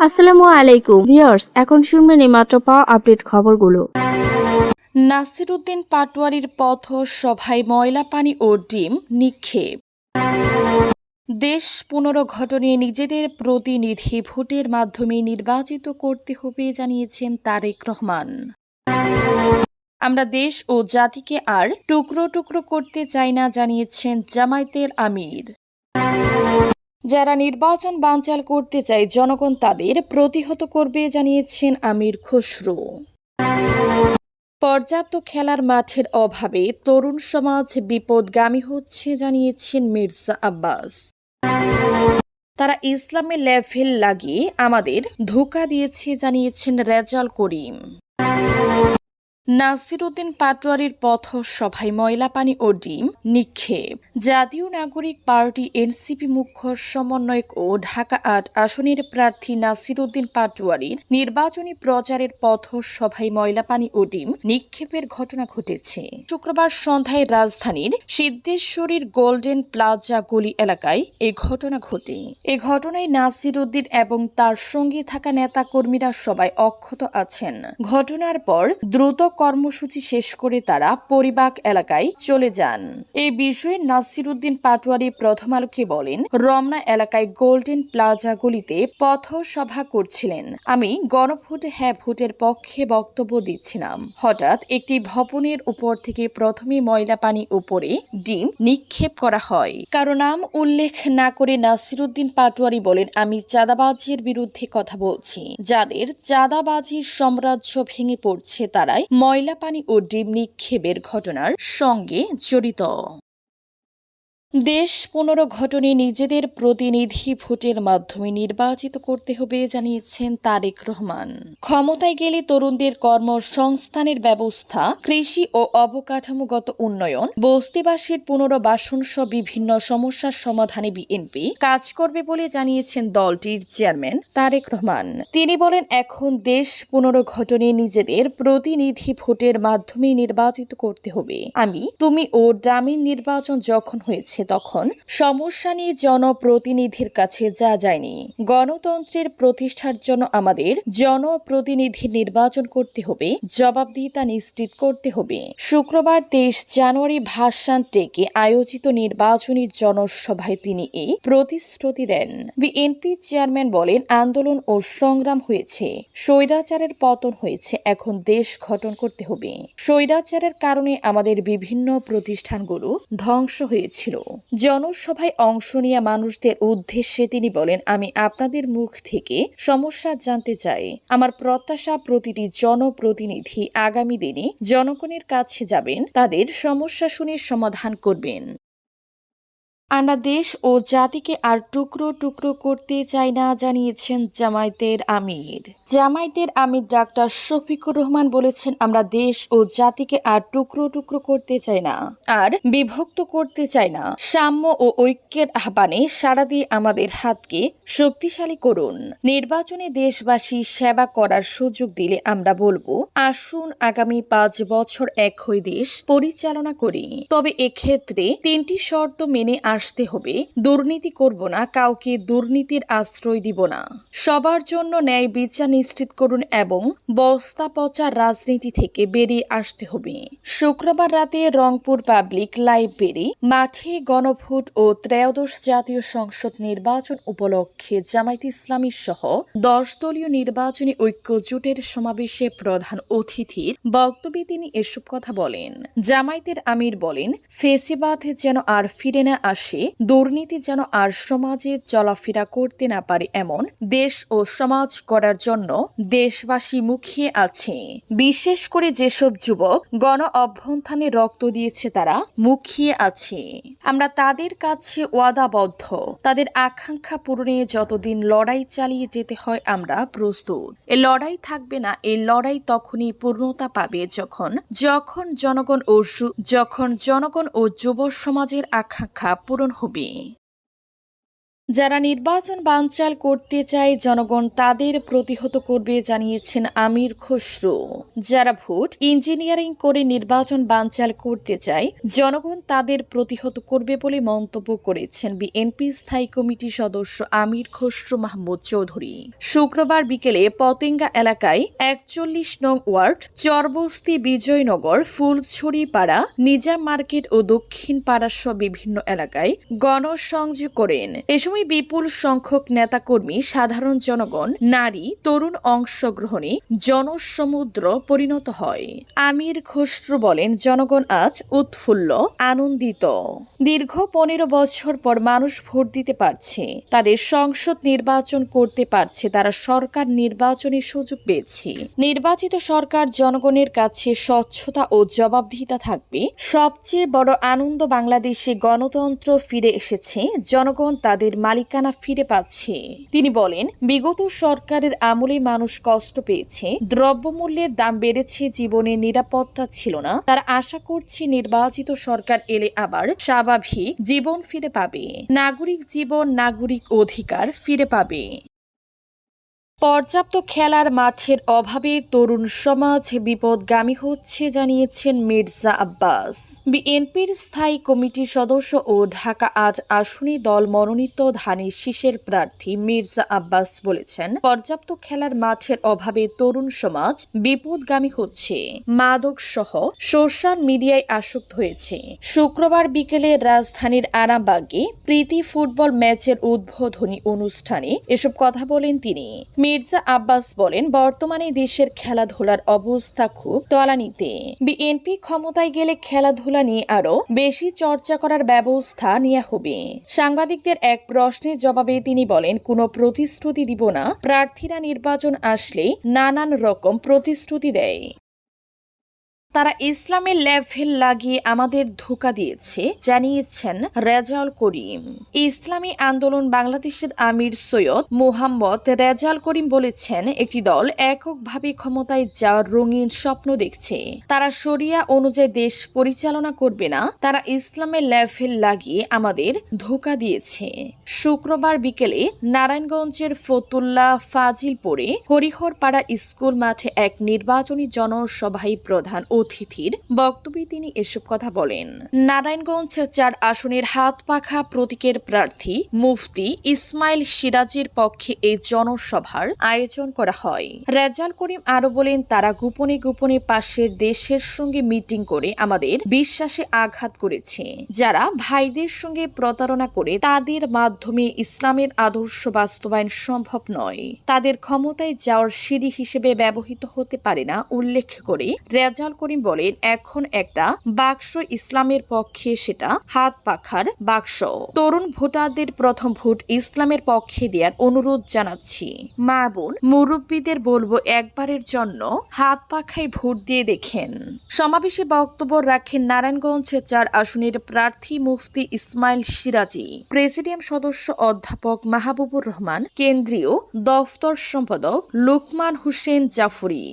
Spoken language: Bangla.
আসসালামু আলাইকুম ভিউয়ার্স, এখন শুনবেন এইমাত্র পাওয়া আপডেট খবরগুলো। নাসিরউদ্দিন পাটোয়ারির পথসভায় ময়লা পানি ও ডিম নিক্ষেপ। দেশ পুনর্গঠনে নিজেদের প্রতিনিধি ভোটের মাধ্যমে নির্বাচিত করতে হবে জানিয়েছেন তারেক রহমান। আমরা দেশ ও জাতিকে আর টুকরো টুকরো করতে চাই না জানিয়েছেন জামায়াতের আমির। যারা নির্বাচন বানচাল করতে চায় জনগণ তাদের প্রতিহত করবে জানিয়েছেন আমির খসরু। পর্যাপ্ত খেলার মাঠের অভাবে তরুণ সমাজ বিপদগামী হচ্ছে জানিয়েছেন মির্জা আব্বাস। তারা ইসলামের লেভেল লাগিয়ে আমাদের ধোঁকা দিয়েছে জানিয়েছেন রেজাল করিম। নাসিরউদ্দিন পাটোয়ারির পথসভায় ময়লা পানি ও ডিম নিক্ষেপ। জাতীয় নাগরিক পার্টি এনসিপি মুখ্য সমন্বয়ক ও ঢাকা ৮ আসনের প্রার্থী নাসিরউদ্দিন পাটোয়ারির নির্বাচনী প্রচারের পথসভায় ময়লা পানি ও ডিম নিক্ষেপের ঘটনা ঘটেছে। শুক্রবার সন্ধ্যায় রাজধানীর সিদ্ধেশ্বরীর গোল্ডেন প্লাজা গলি এলাকায় এ ঘটনা ঘটে। এ ঘটনায় নাসিরউদ্দিন এবং তার সঙ্গে থাকা নেতা কর্মীরা সবাই অক্ষত আছেন। ঘটনার পর দ্রুত কর্মসূচি শেষ করে তারা পরিবাগ এলাকায় চলে যান। এই বিষয়ে নাসিরউদ্দিন পাটোয়ারি প্রথম আলোকে বলেন, রমনা এলাকায় গোল্ডেন প্লাজা গলিতে পথসভা করছিলেন। আমি গণভোট হ্যাঁ ভোটের পক্ষে বক্তব্য দিচ্ছিলাম। হঠাৎ একটি ভবনের উপর থেকে প্রথমে ময়লা পানি উপরে ডিম নিক্ষেপ করা হয়। কারো নাম উল্লেখ না করে নাসিরউদ্দিন পাটোয়ারি বলেন, আমি চাঁদাবাজির বিরুদ্ধে কথা বলছি। যাদের চাঁদাবাজির সাম্রাজ্য ভেঙে পড়ছে তারাই ময়লা পানি ও ডিম নিক্ষেপের ঘটনার সঙ্গে জড়িত। দেশ পুনর্গঠনে নিজেদের প্রতিনিধি ভোটের মাধ্যমে নির্বাচিত করতে হবে জানিয়েছেন তারেক রহমান। ক্ষমতায় গেলে তরুণদের কর্মসংস্থানের ব্যবস্থা, কৃষি ও অবকাঠামোগত উন্নয়ন, বস্তিবাসীর পুনর্বাসন সহ বিভিন্ন সমস্যার সমাধানে বিএনপি কাজ করবে বলে জানিয়েছেন দলটির চেয়ারম্যান তারেক রহমান। তিনি বলেন, এখন দেশ পুনর্গঠনে নিজেদের প্রতিনিধি ভোটের মাধ্যমে নির্বাচিত করতে হবে। তুমি ও ডামির নির্বাচন যখন হয়েছে তখন সমস্যা নিয়ে জনপ্রতিনিধির কাছে যা যায়নি। গণতন্ত্রের প্রতিষ্ঠার জন্য আমাদের জনপ্রতিনিধি নির্বাচন করতে হবে, জবাবদিহিতা নিশ্চিত করতে হবে। শুক্রবার ২৩ জানুয়ারি ভাসান টেকে আয়োজিত নির্বাচনী জনসভায় তিনি এই প্রতিশ্রুতি দেন। বিএনপি চেয়ারম্যান বলেন, আন্দোলন ও সংগ্রাম হয়েছে, স্বৈরাচারের পতন হয়েছে, এখন দেশ গঠন করতে হবে। স্বৈরাচারের কারণে আমাদের বিভিন্ন প্রতিষ্ঠানগুলো ধ্বংস হয়েছিল। জনসভায় অংশ নেওয়া মানুষদের উদ্দেশ্যে তিনি বলেন, আমি আপনাদের মুখ থেকে সমস্যা জানতে চাই। আমার প্রত্যাশা প্রতিটি জনপ্রতিনিধি আগামী দিনে জনগণের কাছে যাবেন, তাদের সমস্যা শুনে সমাধান করবেন। আমরা দেশ ও জাতিকে আর টুকরো টুকরো করতে চাই না জানিয়েছেন জামায়াতের আমির। জামায়াতের আমির ডাক্তার শফিকুর রহমান বলেছেন, আমরা দেশ ও জাতিকে আর টুকরো টুকরো করতে চাই না, আর বিভক্ত করতে চাই না। সাম্য ও ঐক্যের আহ্বানে সাড়া দিয়ে আমাদের হাতকে শক্তিশালী করুন। নির্বাচনে দেশবাসী সেবা করার সুযোগ দিলে আমরা বলবো, আসুন আগামী ৫ বছর একই দেশ পরিচালনা করি। তবে এক্ষেত্রে ৩টি শর্ত মেনে আসতে হবে। দুর্নীতি করব না, কাউকে দুর্নীতির আশ্রয় দিব না, সবার জন্য ন্যায় বিচার নিশ্চিত করুন এবং বস্তা পচা রাজনীতি থেকে বেরিয়ে আসতে হবে। শুক্রবার রাতে রংপুর পাবলিক লাইব্রেরি মাঠে গণভোট ও ত্রয়োদশ জাতীয় সংসদ নির্বাচন উপলক্ষে জামায়াতে ইসলামী সহ ১০ দলীয় নির্বাচনী ঐক্য জোটের সমাবেশে প্রধান অতিথির বক্তব্যে তিনি এসব কথা বলেন। জামায়াতের আমির বলেন, ফেসিবাদ যেন আর ফিরে না আসে, দুর্নীতি যেন আর সমাজে চলাফেরা করতে না পারে, এমন দেশ ও সমাজ গড়ার জন্য দেশবাসী মুখিয়ে আছে। বিশেষ করে যেসব যুবক গণ অভ্যুত্থানে রক্ত দিয়েছে তারা মুখিয়ে আছে। আমরা তাদের কাছে ওয়াদাবদ্ধ, তাদের আকাঙ্ক্ষা পূরণে যতদিন লড়াই চালিয়ে যেতে হয় আমরা প্রস্তুত। এই লড়াই থাকবে না, এই লড়াই তখনই পূর্ণতা পাবে যখন জনগণ ও যুব সমাজের আকাঙ্ক্ষা পূরণ হবে। যারা নির্বাচন বানচাল করতে চায় জনগণ তাদের প্রতিহত করবে জানিয়েছেন আমির খসরু। যারা ভোট ইঞ্জিনিয়ারিং করে নির্বাচন বানচাল করতে চায় জনগণ তাদের প্রতিহত করবে বলে মন্তব্য করেছেন বিএনপি স্থায়ী কমিটির সদস্য আমির খসরু মাহমুদ চৌধুরী। শুক্রবার বিকেলে পতেঙ্গা এলাকায় ৪১ নং ওয়ার্ড চরবস্তি, বিজয়নগর, ফুলছড়ি পাড়া, নিজাম মার্কেট ও দক্ষিণ পাড়াসহ বিভিন্ন এলাকায় গণসংযোগ করেন। এ সময় বিপুল সংখ্যক নেতাকর্মী, সাধারণ জনগণ, নারী, তরুণ অংশগ্রহণে জনসমুদ্র পরিণত হয়। আমির খসরু বলেন, জনগণ আজ উৎফুল্ল, আনন্দিত। দীর্ঘ ১৫ বছর পর মানুষ ভোট দিতে পারছে, তাদের সংসদ নির্বাচন করতে পারছে, তারা সরকার নির্বাচনের সুযোগ পেয়েছে। নির্বাচিত সরকার জনগণের কাছে স্বচ্ছতা ও জবাবদিহিতা থাকবে। সবচেয়ে বড় আনন্দ, বাংলাদেশে গণতন্ত্র ফিরে এসেছে, জনগণ তাদের মালিকানা ফিরে পাচ্ছে। তিনি বলেন, বিগত সরকারের আমলে মানুষ কষ্ট পেয়েছে, দ্রব্যমূল্যের দাম বেড়েছে, জীবনের নিরাপত্তা ছিল না। তারা আশা করছে নির্বাচিত সরকার এলে আবার স্বাভাবিক জীবন ফিরে পাবে, নাগরিক জীবন, নাগরিক অধিকার ফিরে পাবে। পর্যাপ্ত খেলার মাঠের অভাবে তরুণ সমাজ বিপদগামী হচ্ছে জানিয়েছেন মির্জা আব্বাস। বিএনপির স্থায়ী কমিটির সদস্য ও ঢাকা ৮ আসনে দল মনোনীত ধানের শীষের প্রার্থী মির্জা আব্বাস বলেছেন, পর্যাপ্ত খেলার মাঠের অভাবে তরুণ সমাজ বিপদগামী হচ্ছে, মাদক সহ সোশ্যাল মিডিয়ায় আসক্ত হয়েছে। শুক্রবার বিকেলে রাজধানীর আরামবাগে প্রীতি ফুটবল ম্যাচের উদ্বোধনী অনুষ্ঠানে এসব কথা বলেন তিনি। মির্জা আব্বাস বলেন, বর্তমানে দেশের খেলাধুলার অবস্থা খুব তলানিতে। বিএনপি ক্ষমতায় গেলে খেলাধুলা নিয়ে আরো বেশি চর্চা করার ব্যবস্থা নেওয়া হবে। সাংবাদিকদের এক প্রশ্নের জবাবে তিনি বলেন, কোনো প্রতিশ্রুতি দিব না, প্রার্থীরা নির্বাচন আসলে নানান রকম প্রতিশ্রুতি দেয়। তারা ইসলামের লেভেল লাগিয়ে আমাদের ধোঁকা দিয়েছে জানিয়েছেন রেজাউল করিম। ইসলামী আন্দোলন বাংলাদেশের আমির সৈয়দ মোহাম্মদ রেজাউল করিম বলেছেন, একটি দল এককভাবে ক্ষমতায় যাওয়ার রঙিন স্বপ্ন দেখছে। তারা শরিয়া অনুযায়ী দেশ পরিচালনা করবে না, তারা ইসলামের লেভেল লাগিয়ে আমাদের ধোঁকা দিয়েছে। শুক্রবার বিকেলে নারায়ণগঞ্জের ফতুল্লা ফাজিলপুরে হরিহরপাড়া স্কুল মাঠে এক নির্বাচনী জনসভায় প্রধান অতিথির বক্তব্যে তিনি এসব কথা বলেন। নারায়ণগঞ্জ ৪ আসনের হাত পাখা প্রতীকের প্রার্থী মুফতি ইসমাইল সিরাজের পক্ষে এই জনসভার আয়োজন করা হয়। রেজাউল করিম আরো বলেন, তারা গোপনে গোপনে পাশের দেশের সঙ্গে মিটিং করে আমাদের বিশ্বাসে আঘাত করেছে। যারা ভাইদের সঙ্গে প্রতারণা করে তাদের মাধ্যমে ইসলামের আদর্শ বাস্তবায়ন সম্ভব নয়, তাদের ক্ষমতায় যাওয়ার সিঁড়ি হিসেবে ব্যবহৃত হতে পারে না উল্লেখ করে রেজাউল করিম বলেন, এখন একটা বাক্স ইসলামের পক্ষে, সেটা হাত পাখার বাক্স। তরুণ ভোটারদের প্রথম ভোট ইসলামের পক্ষে দেওয়ার অনুরোধ জানাচ্ছি। মা বোন মুরব্বীদের বলবো, একবারের জন্য হাত পাখায় ভোট দিয়ে দেখেন। সমাবেশে বক্তব্য রাখেন নারায়ণগঞ্জ ৪ আসনের প্রার্থী মুফতি ইসমাইল সিরাজি, প্রেসিডিয়াম সদস্য অধ্যাপক মাহবুবুর রহমান, কেন্দ্রীয় দফতর সম্পাদক লোকমান হোসেন জাফরি।